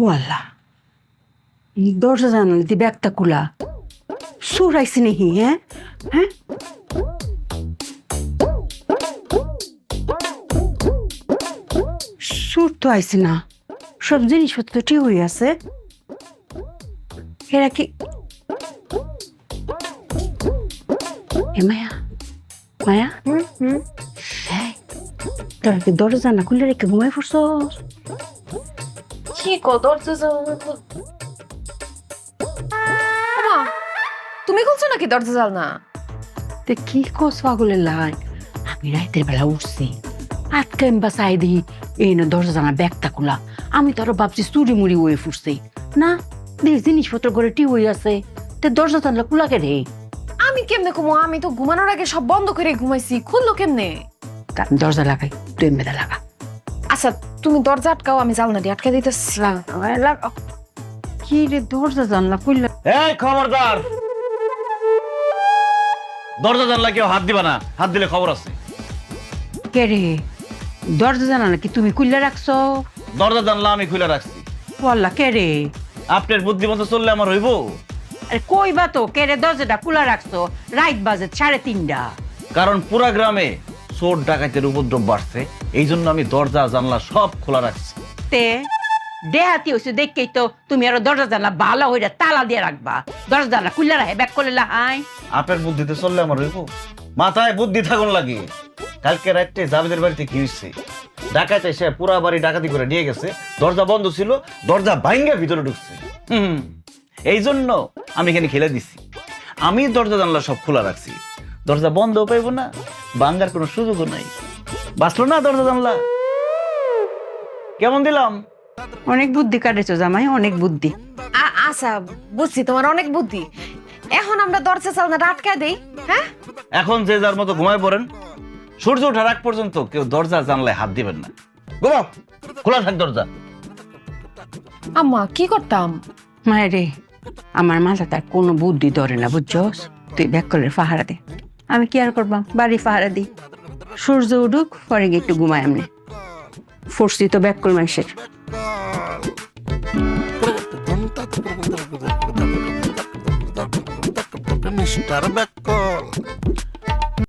ওয়াল্লা দরজা জানালে দি ব্যাগটা কুলা সুর আইসি নাকি হ্যাঁ হ্যাঁ সুর তো আইসি না সব জিনিসপত্র ঠিক হয়ে আছে এরা কি এ মায়া মায়া তোরা কি দরজা না খুলে রেখে ঘুমাই পড়ছ কি কো দরজা মা তুমি খুলছো নাকি দরজা জাল না? তে কি কস পাগলের লাই আমি রাতের বেলা উঠছি আটকে বা চাই দিই এই না দরজা জানা ব্যাগটা খোলা আমি তো আরো ভাবছি চুরি মুড়ি হয়ে ফুটছি না দেখ জিনিসপত্র করে টি হয়ে আছে তে দরজা জানলা খোলা কে রে আমি কেমনে ঘুমো? আমি তো ঘুমানোর আগে সব বন্ধ করে ঘুমাইছি, খুললো কেমনে? আমি দরজা লাগাই তুই মেদা লাগা আচ্ছা তুমি দরজা আটকাও, আমি জানলা দিয়ে আটকে দিতেছি। লাগা কি রে দরজা জানলা খুললা এই খবরদার, দরজা জানলা কেউ হাত দিবা না, হাত দিলে খবর আছে। কে রে দরজা জানা নাকি তুমি খুললা রাখছো? দরজা জানলা আমি খুলে রাখছি। বললা কে রে আপনার বুদ্ধিমতো চললে আমার হইব? আরে কইবা তো কে রে দরজাটা খোলা রাখছো রাত বাজে 3:30। কারণ পুরা গ্রামে চোর ডাকাতের উপদ্রব বাড়ছে, এই জন্য আমি দরজা জানলা সব খোলা রাখছি। তে দেহাতি হইছে দেখকেই তো তুমি আরো দরজা জানলা ভালো হইরা তালা দিয়ে রাখবা, দরজা জানলা খুললা রাখে ব্যাক করলে হাই। আপনার বুদ্ধিতে চললে আমার হইব? মাথায় বুদ্ধি থাকুন লাগে। কালকে রাতে জাবেদের বাড়িতে কি হয়েছে, ডাকাত এসে পুরা বাড়ি ডাকাতি করে নিয়ে গেছে, দরজা বন্ধ ছিল, দরজা ভাঙ্গা ভিতরে ঢুকছে। এই জন্য আমি এখানে খেলে দিছি, আমি দরজা জানলা সব খোলা রাখছি, দরজা বন্ধ পাইব না, ভাঙ্গার কোনো সুযোগও নাই। বাঁচলো না দরজা জানলা? কেমন দিলাম? অনেক বুদ্ধি কাটেছো জামাই, অনেক বুদ্ধি। আচ্ছা বুঝছি তোমার অনেক বুদ্ধি। এখন আমরা দরজা জানলাটা আটকে দেই? হ্যাঁ এখন যে যার মতো ঘুমায় পড়েন, সূর্য ওঠার আগ পর্যন্ত কেউ দরজা জানলায় হাত দিবেন না। ঘুমাও, খোলা থাক দরজা। আম্মা কি করতাম? মায়ের রে আমার মাথা তার কোনো বুদ্ধি ধরে না বুঝছস, তুই ব্যাক করলে পাহারা দে, আমি কি আর করবাম বাড়ি পাহারা দিই, সূর্য উঠুক পরে গিয়ে একটু ঘুমাই। এমনি ফোর্সি তো ব্যাক কর মাইসের। মিস্টার ব্যাকল